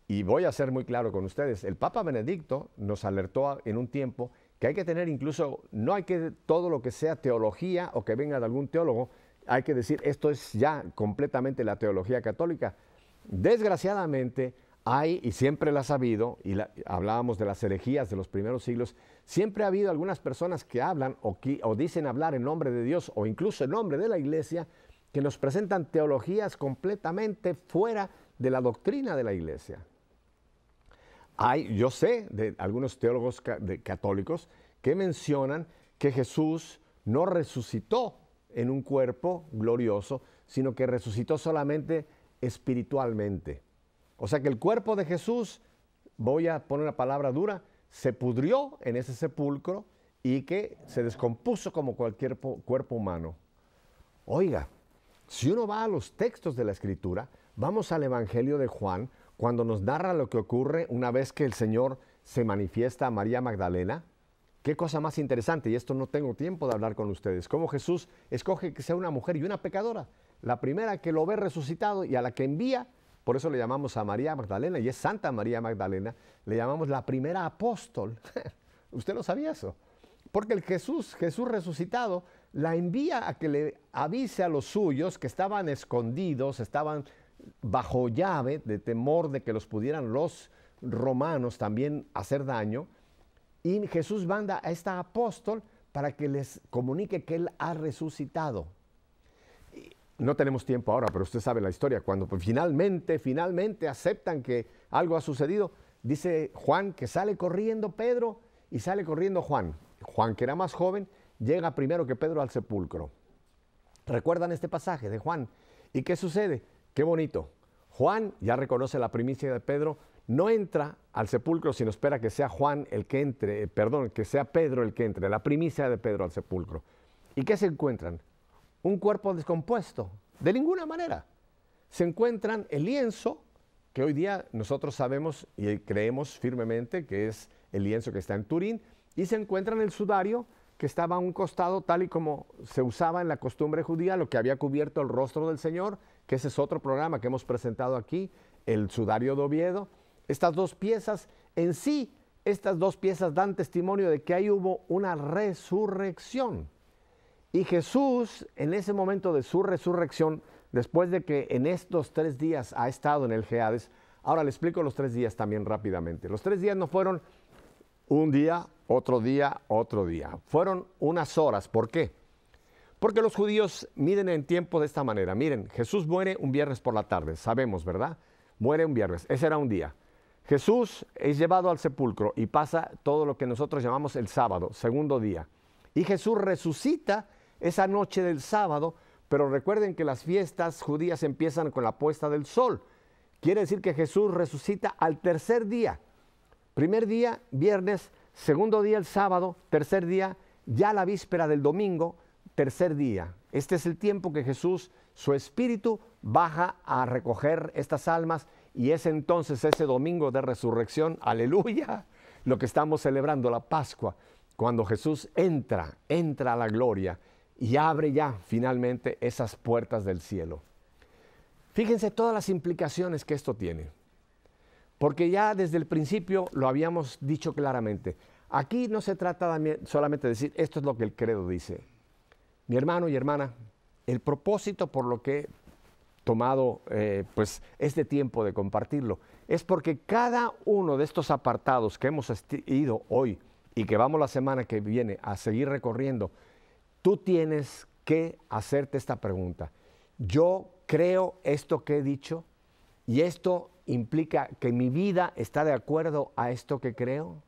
S1: y voy a ser muy claro con ustedes, el Papa Benedicto nos alertó en un tiempo que hay que tener incluso, no hay que todo lo que sea teología o que venga de algún teólogo, hay que decir esto es ya completamente la teología católica. Desgraciadamente hay, y siempre las ha habido, y hablábamos de las herejías de los primeros siglos, siempre ha habido algunas personas que hablan o dicen hablar en nombre de Dios o incluso en nombre de la Iglesia, que nos presentan teologías completamente fuera de la doctrina de la Iglesia. Yo sé de algunos teólogos católicos que mencionan que Jesús no resucitó en un cuerpo glorioso, sino que resucitó solamente espiritualmente. O sea que el cuerpo de Jesús, voy a poner una palabra dura, se pudrió en ese sepulcro y que se descompuso como cualquier cuerpo humano. Oiga, si uno va a los textos de la Escritura, vamos al Evangelio de Juan, cuando nos narra lo que ocurre una vez que el Señor se manifiesta a María Magdalena. Qué cosa más interesante, y esto no tengo tiempo de hablar con ustedes, cómo Jesús escoge que sea una mujer y una pecadora, la primera que lo ve resucitado y a la que envía. Por eso le llamamos a María Magdalena, y es Santa María Magdalena, le llamamos la primera apóstol. ¿Usted no sabía eso? Porque el Jesús resucitado la envía a que le avise a los suyos que estaban escondidos, estaban bajo llave de temor de que los pudieran los romanos también hacer daño. Y Jesús manda a esta apóstol para que les comunique que Él ha resucitado. No tenemos tiempo ahora, pero usted sabe la historia. Cuando finalmente aceptan que algo ha sucedido, dice Juan que sale corriendo Pedro y sale corriendo Juan. Juan, que era más joven, llega primero que Pedro al sepulcro. ¿Recuerdan este pasaje de Juan? ¿Y qué sucede? Qué bonito. Juan ya reconoce la primicia de Pedro, no entra al sepulcro, sino espera que sea que sea Pedro el que entre, la primicia de Pedro al sepulcro. ¿Y qué se encuentran? Un cuerpo descompuesto, de ninguna manera. Se encuentran el lienzo, que hoy día nosotros sabemos y creemos firmemente que es el lienzo que está en Turín, y se encuentran el sudario que estaba a un costado, tal y como se usaba en la costumbre judía, lo que había cubierto el rostro del Señor, que ese es otro programa que hemos presentado aquí, el sudario de Oviedo. Estas dos piezas en sí, estas dos piezas dan testimonio de que ahí hubo una resurrección. Y Jesús, en ese momento de su resurrección, después de que en estos 3 días ha estado en el Hades, ahora le explico los 3 días también rápidamente. Los 3 días no fueron un día, otro día, otro día. Fueron unas horas. ¿Por qué? Porque los judíos miden en tiempo de esta manera. Miren, Jesús muere un viernes por la tarde, sabemos, ¿verdad? Muere un viernes, ese era un día. Jesús es llevado al sepulcro y pasa todo lo que nosotros llamamos el sábado, segundo día. Y Jesús resucita esa noche del sábado, pero recuerden que las fiestas judías empiezan con la puesta del sol. Quiere decir que Jesús resucita al tercer día. Primer día, viernes, segundo día, el sábado, tercer día, ya la víspera del domingo, tercer día. Este es el tiempo que Jesús, su espíritu, baja a recoger estas almas, y es entonces ese domingo de resurrección, aleluya, lo que estamos celebrando, la Pascua, cuando Jesús entra a la gloria y abre ya finalmente esas puertas del cielo. Fíjense todas las implicaciones que esto tiene. Porque ya desde el principio lo habíamos dicho claramente. Aquí no se trata solamente de decir, esto es lo que el credo dice. Mi hermano y hermana, el propósito por lo que he tomado este tiempo de compartirlo es porque cada uno de estos apartados que hemos ido hoy y que vamos la semana que viene a seguir recorriendo, tú tienes que hacerte esta pregunta. ¿Yo creo esto que he dicho? ¿Y esto implica que mi vida está de acuerdo a esto que creo?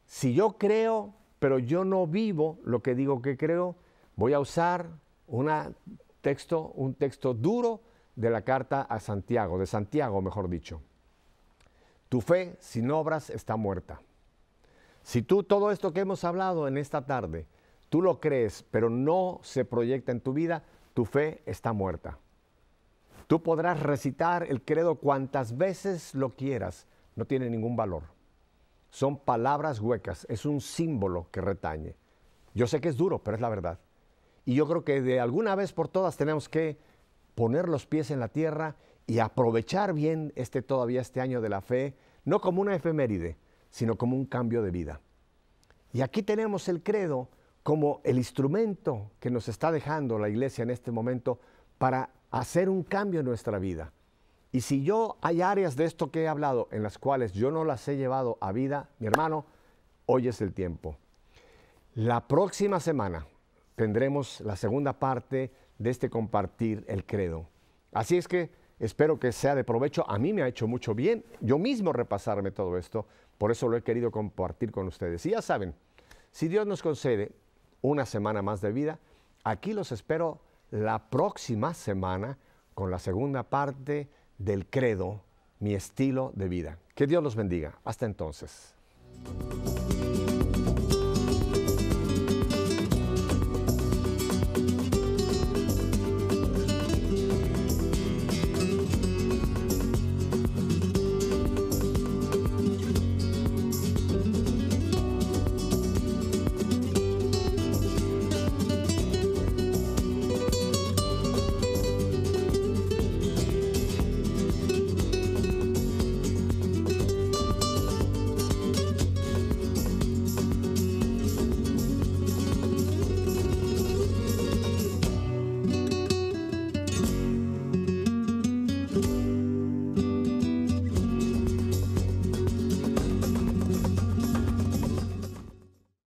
S1: Si yo creo, pero yo no vivo lo que digo que creo, voy a usar un texto duro de la carta a Santiago, de Santiago mejor dicho. Tu fe sin obras está muerta. Si tú todo esto que hemos hablado en esta tarde, tú lo crees, pero no se proyecta en tu vida, tu fe está muerta. Tú podrás recitar el credo cuantas veces lo quieras, no tiene ningún valor. Son palabras huecas, es un símbolo que retañe. Yo sé que es duro, pero es la verdad. Y yo creo que de alguna vez por todas tenemos que poner los pies en la tierra y aprovechar bien todavía este año de la fe, no como una efeméride, sino como un cambio de vida. Y aquí tenemos el credo como el instrumento que nos está dejando la iglesia en este momento para hacer un cambio en nuestra vida. Y si hay áreas de esto que he hablado en las cuales yo no las he llevado a vida, mi hermano, hoy es el tiempo. La próxima semana tendremos la segunda parte de compartir el credo. Así es que espero que sea de provecho. A mí me ha hecho mucho bien yo mismo repasarme todo esto, por eso lo he querido compartir con ustedes. Y ya saben, si Dios nos concede una semana más de vida, aquí los espero la próxima semana con la segunda parte del credo, mi estilo de vida. Que Dios los bendiga. Hasta entonces.